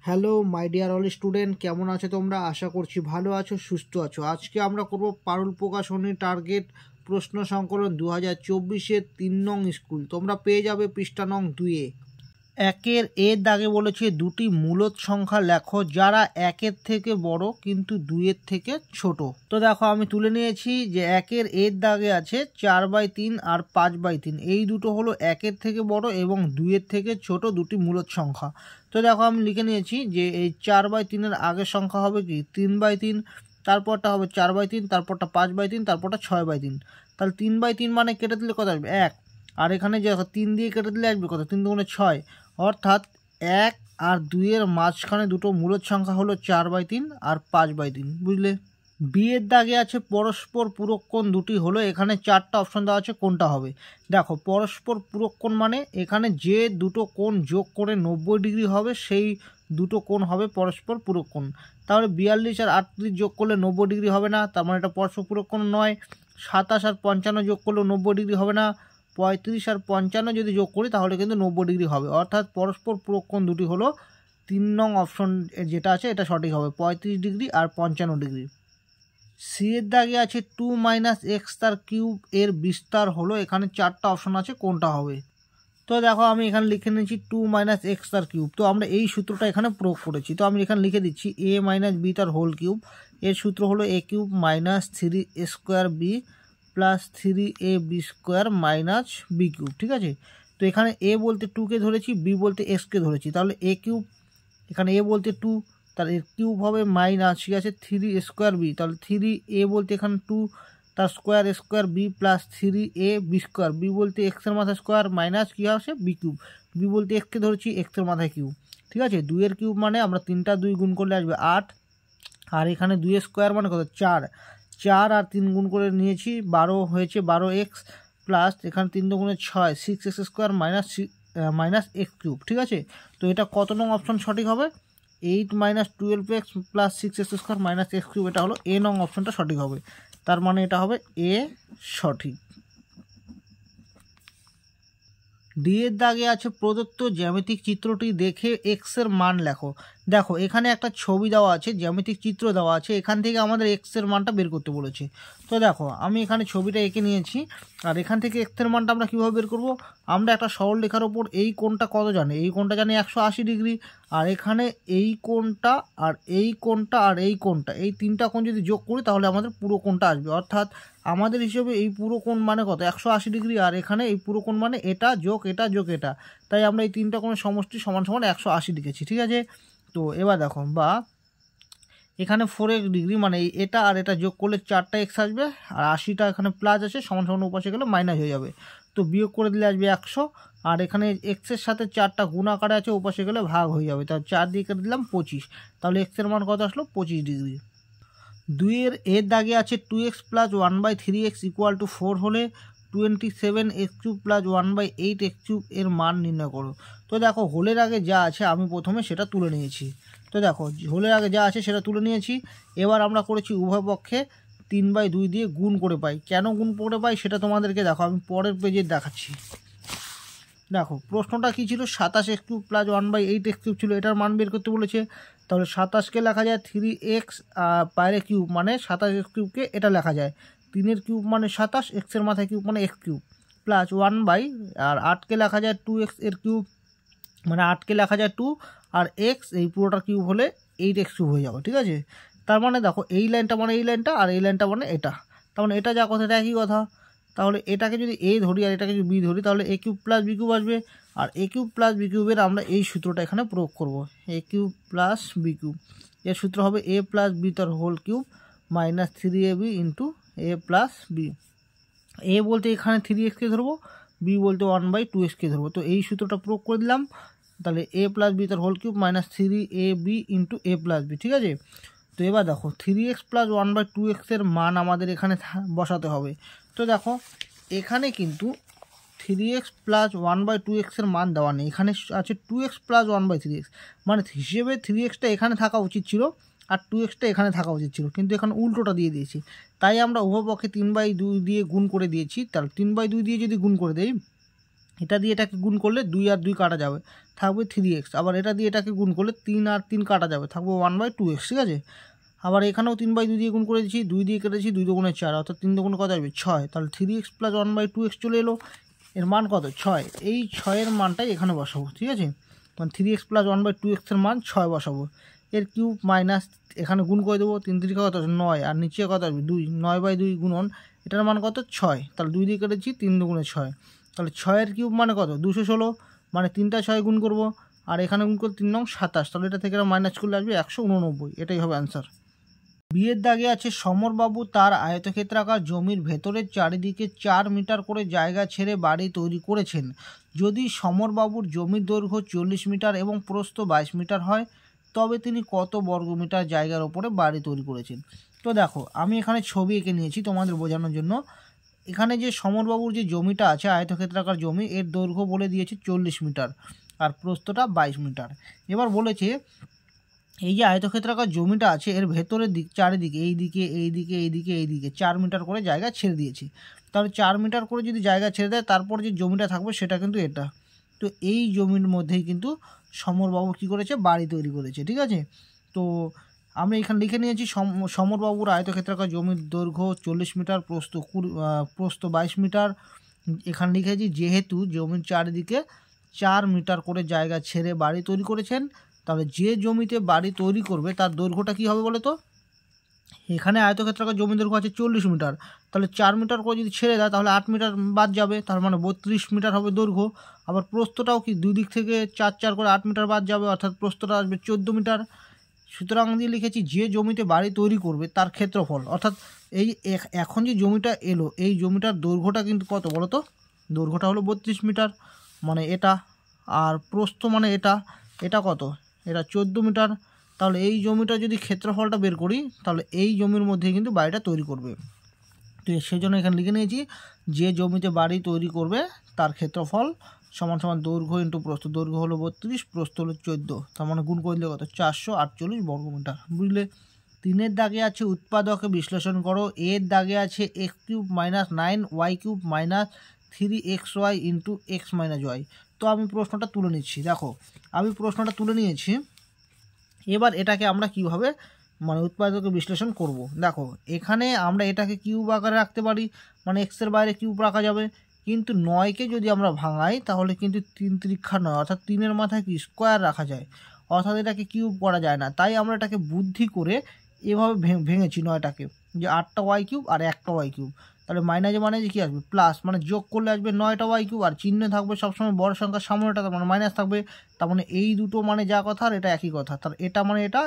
Hello my dear all student, কেমন আছো তোমরা? আশা করছি ভালো আছো, সুস্থ আছো। আজকে আমরা করব পারুল প্রকাশনী টার্গেট প্রশ্ন সংকলন 2024-এর 3 নং স্কুল। তোমরা পেয়ে যাবে পৃষ্ঠা নং 2-এ। একের দাগে বলেছে দুটি মূলদ সংখ্যা লেখো যারা একের থেকে বড় কিন্তু দুইয়ের থেকে ছোট। তো দেখো আমি তুলে নিয়েছি যে একের দাগে আছে 4/3 আর 5/3। এই দুটো হলো একের থেকে বড় এবং দুইয়ের থেকে ছোট দুটি মূলদ সংখ্যা। তো দেখো আমি লিখে নিয়েছি যে এই 4/3-এর আগের সংখ্যা হবে কি 3/3, তারপরটা হবে 4/3, তারপরটা 5/3, তারপরটা 6/3। তাহলে 3/3 মানে কেটে দিলে কত আসবে 1, আর এখানে যে 3 দিয়ে কেটে দিলে আসবে কত 3 দুগুণে 6, অর্থাৎ 1 আর 2-এর মাঝখানে দুটো মূলদ সংখ্যা হলো 4/3 আর 5/3। বুঝলে? বিয়ের দাগে আছে পরস্পর পূরক কোণ দুটি হলো, এখানে 4টা অপশন দেওয়া আছে কোনটা হবে। দেখো পরস্পর পূরক কোণ মানে এখানে যে দুটো কোণ যোগ করে 90 ডিগ্রি হবে সেই দুটো কোণ হবে পরস্পর পূরক কোণ। তাহলে 42 আর 38 যোগ করলে 90 ডিগ্রি হবে না, তার মানে এটা পরস্পর পূরক কোণ নয়। 27 আর 55 যোগ করলেও 90 ডিগ্রি হবে না। 35 আর 55 যদি যোগ করি তাহলে কিন্তু 90 ডিগ্রি হবে, অর্থাৎ পরস্পর পূরক কোণ দুটি হলো 3 নং অপশন যেটা আছে এটা সঠিক হবে, 35 ডিগ্রি আর 55 ডিগ্রি। সি এর দাগে আছে 2 - x তার কিউব এর বিস্তার হলো, এখানে 4টা অপশন আছে কোনটা হবে। তো দেখো আমি এখানে লিখে নিয়েছি 2 - x তার কিউব। তো আমরা এই সূত্রটা এখানে প্রয়োগ করেছি, তো আমি এখানে লিখে দিচ্ছি a - b তার হোল কিউব। এর সূত্র হলো a cube minus 3a square b plus 3ab square minus b cube. ঠিক আছে, তো এখানে a বলতে 2কে ধরেছি, b বলতে x-কে ধরেছি, তাহলে a কিউব, এখানে a বলতে 2, তার এর কিউব হবে মাইনাস, ঠিক আছে, 3 স্কোয়ার বি, তাহলে 3a বলতে এখানে 2, তার square b plus 3ab square, b বলতে এক্সের মাথায় স্কোয়ার মাইনাস কী আসে বি কিউব, বি বলতে এক্সকে ধরেছি এক্সের মাথায় কিউব। ঠিক আছে, 2-এর কিউব মানে আমরা 3টা 2 গুণ করলে আসবে 8, আর এখানে 2 স্কোয়ার মানে কত 4, 4 আর 3 গুণ করে নিয়েছি 12 হয়েছে 12x প্লাস এখানে 3 দুগুণে 6 6x square minus x cube. ঠিক আছে, তো এটা কত নং অপশন সঠিক হবে? 8 - 12x plus 6x square minus x cube, এটা হলো এ নং অপশনটা সঠিক হবে, তার মানে এটা হবে এ সঠিক। ডি এর দাগে আছে প্রদত্ত জ্যামিতিক চিত্রটি দেখে এক্স এর মান লেখো। দেখো এখানে একটা ছবি দেওয়া আছে, জ্যামিতিক চিত্র দেওয়া আছে, এখান থেকে আমাদের এক্স এর মানটা বের করতে বলেছে। তো দেখো আমি এখানে ছবিটা এঁকে নিয়েছি, আর এখান থেকে এক্স এর মানটা আমরা কীভাবে বের করব? আমরা একটা সরলরেখার ওপর এই কোণটা কত জানি, এই কোণটা জানি 180 ডিগ্রি, আর এখানে এই কোণটা আর এই কোণটা আর এই কোণটা, এই 3টা কোণ যদি যোগ করি তাহলে আমাদের পুরো কোণটা আসবে, অর্থাৎ আমাদের হিসেবে এই পুরো কোণ মানে কত 180 ডিগ্রি, আর এখানে এই পুরো কোণ মানে এটা যোগ এটা যোগ এটা, তাই আমরা এই 3টা কোণের সমষ্টি সমান সমান 180 লিখেছি। ঠিক আছে, তো এবার দেখো বা এখানে 4x ডিগ্রি মানে এটা আর এটা যোগ করলে 4টা x আসবে, আর 80টা এখানে প্লাস আছে সমান সমান উপাশে গেলে মাইনাস হয়ে যাবে, তো বিয়োগ করে দিলে আসবে 100, আর এখানে এক্সের সাথে 4টা গুণ আকারে আছে উপাশে গেলে ভাগ হয়ে যাবে, তাহলে 4 দিয়ে কেটে দিলাম 25, তাহলে এক্সের মান কত আসলো 25 ডিগ্রি। 2-এর দাগে আছে 2x plus 1/3x equal to 4 হলে 27x³ প্লাস 1/8x³ এর মান নির্ণয় করো। তো দেখো হোলের আগে যা আছে আমি প্রথমে সেটা তুলে নিয়েছি, তো দেখো হোলের আগে যা আছে সেটা তুলে নিয়েছি। এবার আমরা করেছি উভয় পক্ষে 3/2 দিয়ে গুণ করে পাই। কেন গুণ করে পাই সেটা তোমাদেরকে দেখো আমি পরের পেজে দেখাচ্ছি। দেখো প্রশ্নটা কী ছিল, 27x³ প্লাস 1/8x³ ছিল, এটার মান বের করতে বলেছে। তাহলে 27কে লেখা যায় 3x বাইরে কিউব মানে 27x³ এটা লেখা যায় 3-এর কিউব মানে 27, এক্সের মাথায় কিউব মানে x³ প্লাস 1/, আর 8কে লেখা যায় 2x এর কিউব মানে 8কে লেখা যায় 2, আর x এই পুরোটা কিউব হলে 8x³ হয়ে যাবে। ঠিক আছে, তার মানে দেখো এই লাইনটা মানে এই লাইনটা, আর এই লাইনটা মানে এটা, তার মানে এটা যা কথা এটা একই কথা। তাহলে এটাকে যদি a ধরি আর এটাকে যদি b ধরি তাহলে a³ প্লাস b³ আসবে, আর a³ প্লাস b³ আমরা এই সূত্রটা এখানে প্রয়োগ করব, a³ প্লাস b³ এর সূত্র হবে a প্লাস b তার whole cube minus 3ab into a plus b। a বলতে এখানে 3x-কে ধরবো, b বলতে 1/2x-কে ধরবো, তো এই সূত্রটা প্রয়োগ করে দিলাম, তাহলে a প্লাস b তার whole cube minus 3ab into a plus b। ঠিক আছে, তো এবার দেখো 3x প্লাস 1/2x এর মান আমাদের এখানে বসাতে হবে। তো দেখো এখানে কিন্তু 3x প্লাস 1/2x এর মান দেওয়া নেই, এখানে আছে 2x প্লাস 1/3x, মানে হিসেবে 3xটা এখানে থাকা উচিত ছিল আর 2xটা এখানে থাকা উচিত ছিল, কিন্তু এখানে উল্টোটা দিয়ে দিয়েছি, তাই আমরা উভয়পক্ষে 3/2 দিয়ে গুণ করে দিয়েছি। তাহলে 3/2 দিয়ে যদি গুণ করে দেই এটা দিয়ে এটাকে গুণ করলে 2 আর 2 কাটা যাবে, থাকবে 3x। আবার এটা দিয়ে এটাকে গুণ করলে 3 আর 3 কাটা যাবে, থাকবে 1/2x, ঠিক আছে। আবার এখানেও 3/2 দিয়ে গুণ করে দিচ্ছি, 2 দিয়ে কেটেছি, 2 দুগুণে 4, অর্থাৎ 3 দুগুণে কত আসবে 6, তাহলে 3x + 1/2x চলে এলো। এর মান কত 6, এই 6-এর মানটাই এখানে বসাবো, ঠিক আছে। মানে 3x + 1/2x এর মান 6 বসাবো। এর কিউব মাইনাস এখানে গুণ করে দেবো, 3 3 কত 9, আর নিচে কত আসবে 2, 9/2 গুণন এটার মান কত 6, তাহলে 2 দিয়ে কেটেছি, 3 দুগুণে 6, তাহলে 6-এর কিউব মানে কত 216, মানে 3টা 6 গুণ করবো, আর এখানে গুণ করলে 3 নং 27, তাহলে এটা থেকে মাইনাস করলে আসবে 189, এটাই হবে অ্যান্সার। বিয়ের দাগে আছে সমরবাবু তার আয়তক্ষেত্রাকার জমির ভেতরের চারিদিকে 4 মিটার করে জায়গা ছেড়ে বাড়ি তৈরি করেছেন। যদি সমরবাবুর জমির দৈর্ঘ্য 40 মিটার এবং প্রস্থ 22 মিটার হয়, তবে তিনি কত বর্গমিটার জায়গার ওপরে বাড়ি তৈরি করেছেন। তো দেখো আমি এখানে ছবি এঁকে নিয়েছি তোমাদের বোঝানোর জন্য। এখানে যে সমরবাবুর যে জমিটা আছে আয়তক্ষেত্রাকার জমি, এর দৈর্ঘ্য বলে দিয়েছে 40 মিটার আর প্রস্থটা 22 মিটার। এবার বলেছে এই যে আয়তক্ষেত্রাকার জমিটা আছে এর ভেতরের দিক চারিদিকে এইদিকে এইদিকে এইদিকে এইদিকে 4 মিটার করে জায়গা ছেড়ে দিয়েছে। তাহলে 4 মিটার করে যদি জায়গা ছেড়ে দেয়, তারপর যে জমিটা থাকবে সেটা কিন্তু এটা। তো এই জমির মধ্যেই কিন্তু সমরবাবু কী করেছে বাড়ি তৈরি করেছে, ঠিক আছে। তো আমি এখানে লিখে নিয়েছি সমরবাবুর আয়তক্ষেত্রাকার জমির দৈর্ঘ্য 40 মিটার, প্রস্থ 22 মিটার। এখানে লিখেছি যেহেতু জমির চারিদিকে 4 মিটার করে জায়গা ছেড়ে বাড়ি তৈরি করেছেন, তাহলে যে জমিতে বাড়ি তৈরি করবে তার দৈর্ঘ্যটা কী হবে বলো তো। এখানে আয়তক্ষেত্রাকার জমি দৈর্ঘ্য আছে 40 মিটার, তাহলে 4 মিটার করে যদি ছেড়ে দেয় তাহলে 8 মিটার বাদ যাবে, তার মানে 32 মিটার হবে দৈর্ঘ্য। আবার প্রস্থটাও কি দুই দিক থেকে 4 4 করে 8 মিটার বাদ যাবে, অর্থাৎ প্রস্থটা আসবে 14 মিটার। সুতরাং দিয়ে লিখেছি যে জমিতে বাড়ি তৈরি করবে তার ক্ষেত্রফল, অর্থাৎ এই এখন যে জমিটা এলো এই জমিটার দৈর্ঘ্যটা কিন্তু কত বলো তো, দৈর্ঘ্যটা হলো 32 মিটার, মানে এটা। আর প্রস্থ মানে এটা কত, এটা 14 মিটার। তাহলে এই জমিটা যদি ক্ষেত্রফলটা বের করি, তাহলে এই জমির মধ্যে কিন্তু বাড়িটা তৈরি করবে। তো সেই জন্য এখানে লিখে নিয়েছি যে জমিতে বাড়ি তৈরি করবে তার ক্ষেত্রফল সমান সমান দৈর্ঘ্য ইন্টু প্রস্থ। দৈর্ঘ্য হলো 32, প্রস্থ হলো 14, তার মানে গুণ করলে কত 448 বর্গমিটার, বুঝলে। 3-এর দাগে আছে উৎপাদকে বিশ্লেষণ করো। এর দাগে আছে x³ - 9y³ - 3xy into x - y। তো আমি প্রশ্নটা তুলে নিচ্ছি, দেখো আমি প্রশ্নটা তুলে নিয়েছি। এবার এটাকে আমরা কিভাবে মানে উৎপাদকে বিশ্লেষণ করব। দেখো এখানে আমরা এটাকে কিউব আকারে রাখতে পারি, মানে এক্সের বাইরে কিউব রাখা যাবে, কিন্তু 9কে যদি আমরা ভাঙাই তাহলে কিন্তু 3 তিরিক্ষা 9, অর্থাৎ 3-এর মাথায় কি স্কোয়ার রাখা যায়, অর্থাৎ এটাকে কিউব করা যায় না। তাই আমরা এটাকে বুদ্ধি করে এভাবে ভেঙেছি 9টাকে, যে 8টা y³ আর 1টা y³। তাহলে মাইনাসে মানে যে কী আসবে প্লাস, মানে যোগ করলে আসবে 9টা y³, আর চিহ্ন থাকবে সবসময় বড় সংখ্যার সামনেটা, তার মানে মাইনাস থাকবে। তার মানে এই দুটো মানে যা কথা আর এটা একই কথা, তার এটা মানে এটা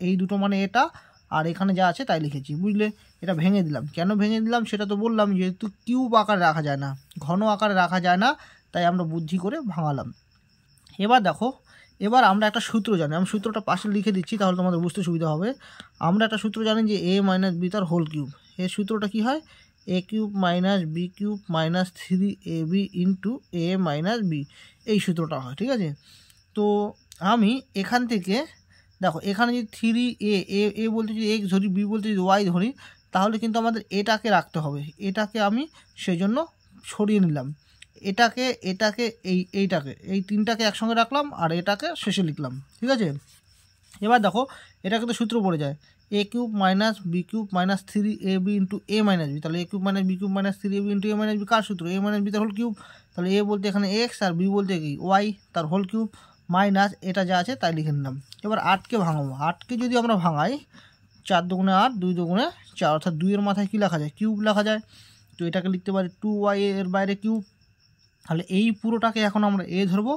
এই দুটো মানে এটা, আর এখানে যা আছে তাই লিখেছি, বুঝলে। এটা ভেঙে দিলাম, কেন ভেঙে দিলাম সেটা তো বললাম, যেহেতু কিউব আকারে রাখা যায় না, ঘন আকারে রাখা যায় না, তাই আমরা বুদ্ধি করে ভাঙালাম। এবার দেখো এবার আমরা একটা সূত্র জানি, আমি সূত্রটা পাশে লিখে দিচ্ছি তাহলে তোমাদের বুঝতে সুবিধা হবে। আমরা একটা সূত্র জানি যে a - b তার হোল কিউব। এর সূত্রটা কি হয়, a³ - b³ - 3ab into a - b, এই সূত্রটা হয়, ঠিক আছে। তো আমি এখান থেকে দেখো এখানে যদি 3a বলতে যদি x ধরি, b বলতে যদি y ধরি, তাহলে কিন্তু আমাদের এটাকে রাখতে হবে। এটাকে আমি সেজন্য সরিয়ে নিলাম, এটাকে এইটাকে এই 3টাকে একসঙ্গে রাখলাম, আর এটাকে শেষে লিখলাম, ঠিক আছে। এবার দেখো এটা কিন্তু সূত্র পড়ে যায় a³ - b³ - 3ab into a - b, তাহলে a³ - b³ - 3ab into a - b কার সূত্র, a - b তার হোল কিউব। তাহলে a বলতে এখানে x আর b বলতে কি y, তার হোল কিউব, মাইনাস এটা যা আছে তাই লিখে নিলাম। এবার 8কে ভাঙাবো, 8কে যদি আমরা ভাঙাই 4 দুগুণে 8, 2 দুগুণে 4, অর্থাৎ 2-এর মাথায় কী লেখা যায় কিউব লেখা যায়। তো এটাকে লিখতে পারি 2y এর বাইরে কিউব। তাহলে এই পুরোটাকে এখন আমরা a ধরবো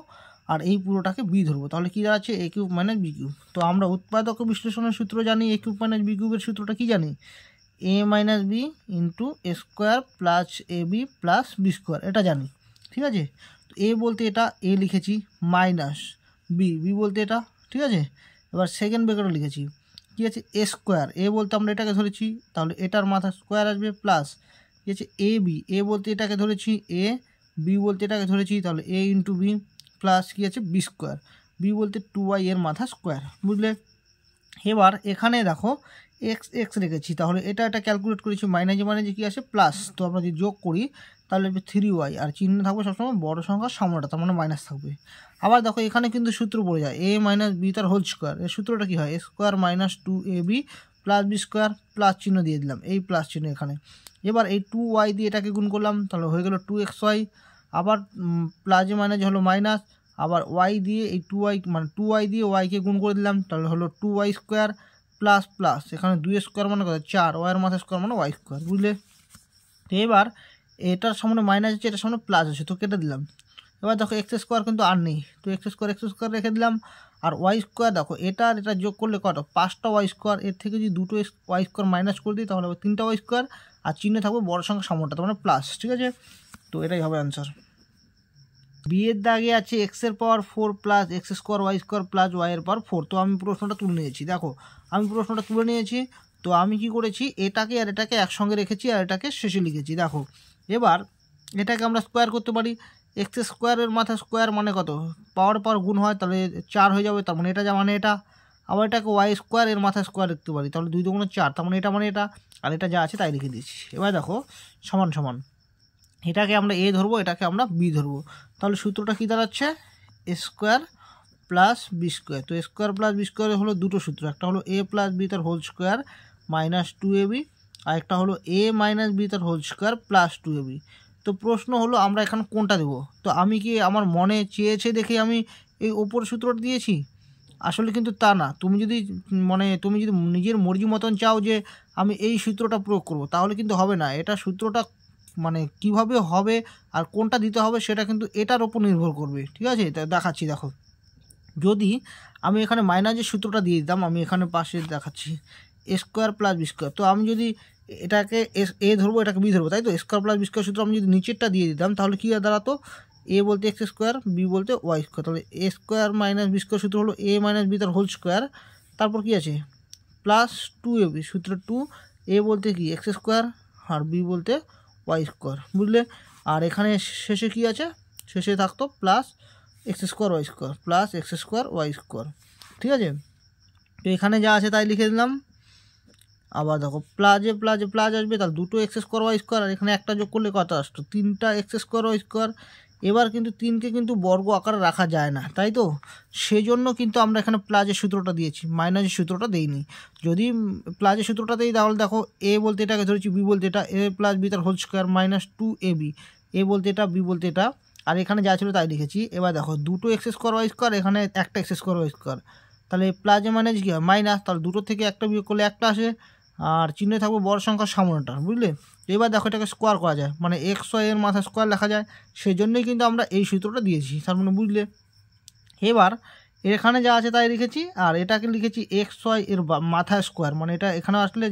আর এই পুরোটাকে b ধরবো, তাহলে কী দাঁড়াচ্ছে a³ - b³। তো আমরা উৎপাদক বিশ্লেষণের সূত্র জানি, a³ - b³ সূত্রটা কি জানি, a - b into a square plus ab plus b square, এটা জানি, ঠিক আছে। তো a বলতে এটা a লিখেছি, মাইনাস b বলতে এটা, ঠিক আছে। এবার সেকেন্ড ব্র্যাকেটও লিখেছি, কী আছে a স্কোয়ার, a বলতে আমরা এটাকে ধরেছি, তাহলে এটার মাথা স্কোয়ার আসবে, প্লাস কী আছে ab, a বলতে এটাকে ধরেছি a, b বলতে এটাকে ধরেছি, তাহলে a ইন্টু b প্লাস কী আছে b স্কোয়ার, b বলতে 2y এর মাথা স্কোয়ার, বুঝলে। এবার এখানে দেখো x রেখেছি, তাহলে এটা ক্যালকুলেট করেছি, মাইনাসে কী আসে প্লাস। তো আমরা যদি যোগ করি তাহলে 3y, আর চিহ্ন থাকবে সবসময় বড় সংখ্যার সামনেটা, তার মানে মাইনাস থাকবে। আবার দেখো এখানে কিন্তু সূত্র পড়ে যায় a মাইনাস বি তার হোল স্কোয়ার। এর সূত্রটা কী হয়, a square minus 2ab plus b square, plus চিহ্ন দিয়ে দিলাম, এই প্লাস চিহ্ন এখানে। এবার এই 2y দিয়ে এটাকে গুণ করলাম, তাহলে হয়ে গেল 2xy, আবার প্লাসে মাইনাস হলো মাইনাস, আবার y দিয়ে এই 2y মানে 2y দিয়ে yকে গুণ করে দিলাম, তাহলে হলো 2y স্কোয়ার প্লাস প্লাস এখানে 2 স্কোয়ার মানে কত 4, ওয়াইয়ের মাথায় স্কোয়ার মানে y স্কোয়ার, বুঝলে। তো এবার এটার সামনে মাইনাস আছে, এটার সামনে প্লাস আছে, তো কেটে দিলাম। এবার দেখো এক্স স্কোয়ার কিন্তু আর নেই, তো এক্স স্কোয়ার রেখে দিলাম। আর ওয়াই স্কোয়ার দেখো এটা আর এটা যোগ করলে কত 5টা ওয়াই স্কোয়ার, এর থেকে যদি 2টো ওয়াই স্কোয়ার মাইনাস করে দিই তাহলে 3টা ওয়াই স্কোয়ার, আর চিহ্ন থাকবে বড় সংখ্যা সামনেটা, তার মানে প্লাস, ঠিক আছে। তো এটাই হবে অ্যান্সার। বিয়ের দাগে আছে এক্সের power 4 plus x square y square plus ওয়াইয়ের পাওয়ার 4। তো আমি প্রশ্নটা তুলে নিয়েছি, দেখো আমি প্রশ্নটা তুলে নিয়েছি। তো আমি কি করেছি, এটাকে আর এটাকে একসঙ্গে রেখেছি আর এটাকে শেষে লিখেছি। দেখো এবার এটাকে আমরা স্কোয়ার করতে পারি, এক্স স্কোয়ারের মাথায় স্কোয়ার মানে কত, পাওয়ার গুণ হয়, তাহলে 4 হয়ে যাবে, তার মানে এটা যা মানে এটা। আবার এটাকে ওয়াই স্কোয়ার এর মাথায় স্কোয়ার লিখতে পারি, তাহলে 2 দুগুণে 4, তার মানে এটা, আর এটা যা আছে তাই লিখে দিয়েছি। এবার দেখো সমান সমান, এটাকে আমরা এ ধরবো, এটাকে আমরা বি ধরবো, তাহলে সূত্রটা কী দাঁড়াচ্ছে, এ স্কোয়ার প্লাস বি স্কোয়ার। তো এ স্কোয়ার প্লাস বি স্কোয়ার হলো দুটো সূত্র, একটা হলো এ প্লাস বি তার হোল স্কোয়ার মাইনাস 2ab, আর একটা হলো এ মাইনাস বি তার হোল স্কোয়ার প্লাস 2ab। তো প্রশ্ন হলো আমরা এখানে কোনটা দেবো, তো আমি কি আমার মনে চেয়েছে দেখে আমি এই ওপর সূত্রটা দিয়েছি? আসলে কিন্তু তা না। তুমি যদি নিজের মর্জি মতন চাও যে আমি এই সূত্রটা প্রয়োগ করব, তাহলে কিন্তু হবে না। এটা সূত্রটা মানে কিভাবে হবে আর কোনটা দিতে হবে সেটা কিন্তু এটার ওপর নির্ভর করবে, ঠিক আছে। তা দেখাচ্ছি, দেখো যদি আমি এখানে মাইনাসের সূত্রটা দিয়ে দিতাম, আমি এখানে পাশে দেখাচ্ছি এ স্কোয়ার প্লাস বি স্কোয়ার। তো আমি যদি এটাকে এ ধরবো, এটাকে বি ধরবো, তাই তো। স্কোয়ার প্লাস বি স্কোয়ার সূত্র আমি যদি নিচেরটা দিয়ে দিতাম তাহলে কী দাঁড়াতো, এ বলতে এক্স স্কোয়ার, বি বলতে ওয়াই স্কোয়ার। তাহলে এ স্কোয়ার মাইনাস বি স্কোয়ার সূত্র হলো এ মাইনাস বি তার হোল স্কোয়ার, তারপর কী আছে প্লাস 2ab, সূত্র 2, এ বলতে কি এক্স স্কোয়ার আর বি বলতে ওয়াই স্কোয়ার, বুঝলে। আর এখানে শেষে কি আছে, শেষে থাকতো plus x square y square, plus x square y square, ঠিক আছে। তো এখানে যা আছে তাই লিখে দিলাম। আবার দেখো প্লাসে প্লাস আসবে, তাহলে 2টো এক্স স্কোয়ার ওয়াই স্কোয়ার, আর এখানে একটা যোগ করলে কত আসতো 3টা এক্স স্কোয়ার ওয়াই স্কোয়ার। এবার কিন্তু 3কে কিন্তু বর্গ আকারে রাখা যায় না, তাই তো। সেজন্য কিন্তু আমরা এখানে প্লাসের সূত্রটা দিয়েছি, মাইনাসের সূত্রটা দেইনি। যদি প্লাসের সূত্রটা দিই তাহলে দেখো এ বলতে এটাকে ধরেছি, বি বলতে এটা, এ প্লাস বি তার হোল স্কোয়ার মাইনাস 2ab, এ বলতে এটা, বি বলতে এটা, আর এখানে যা ছিল তাই লিখেছি। এবার দেখো 2টো এক্স স্কোয়ার ওয়াই স্কোয়ার, এখানে একটা এক্স স্কোয়ার ওয়াই স্কোয়ার, তাহলে প্লাসে মাইনাস কী হয় মাইনাস, তাহলে 2টো থেকে একটা বিয়োগ করলে একটা আসে, আর চিহ্নে থাকবে বড় সংখ্যার সামনেটা, বুঝলে। এবার দেখো এটাকে স্কোয়ার করা যায়, মানে এক্স ওয়াই এর মাথায় স্কোয়ার লেখা যায়, সেই জন্যই কিন্তু আমরা এই সূত্রটা দিয়েছি, তার মানে বুঝলে। এবার এখানে যা আছে তাই লিখেছি, আর এটাকে লিখেছি এক্স ওয়াই এর মাথায় স্কোয়ার, মানে এটা এখানে আসলে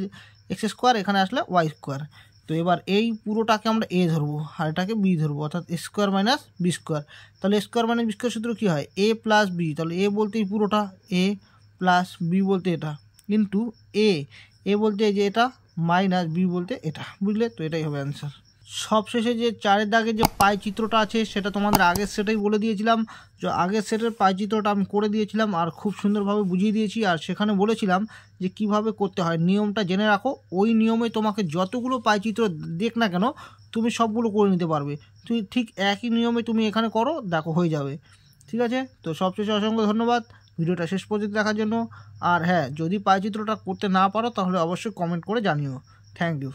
এক্স স্কোয়ার, এখানে আসলে ওয়াই স্কোয়ার। তো এবার এই পুরোটাকে আমরা এ ধরবো আর এটাকে বি ধরবো, অর্থাৎ এ স্কোয়ার মাইনাস বি স্কোয়ার। তাহলে স্কোয়ার মাইনাস বি স্কোয়ার সূত্র কী হয়, এ প্লাস বি, তাহলে এ বলতে এই পুরোটা, এ প্লাস বি বলতে এটা, কিন্তু এ বলতে এই যে এটা, মাইনাস বি বলতে এটা, বুঝলে। তো এটাই হবে অ্যান্সার। সবশেষে যে 4-এর দাগে যে পাই চিত্রটা আছে সেটা তোমাদের আগের সেটেই বলে দিয়েছিলাম, যে আগের সেটের পাই চিত্রটা আমি করে দিয়েছিলাম আর খুব সুন্দরভাবে বুঝিয়ে দিয়েছি, আর সেখানে বলেছিলাম যে কিভাবে করতে হয়, নিয়মটা জেনে রাখো। ওই নিয়মে তোমাকে যতগুলো পাই চিত্র দেখ না কেন তুমি সবগুলো করে নিতে পারবে। তুই ঠিক একই নিয়মে তুমি এখানে করো, দেখো হয়ে যাবে, ঠিক আছে। তো সবশেষে অসংখ্য ধন্যবাদ ভিডিওটা শেষ পর্যন্ত দেখার জন্য। আর হ্যাঁ, যদি পাই চিত্রটা করতে না পারো তাহলে অবশ্যই কমেন্ট করে জানিও। Thank you.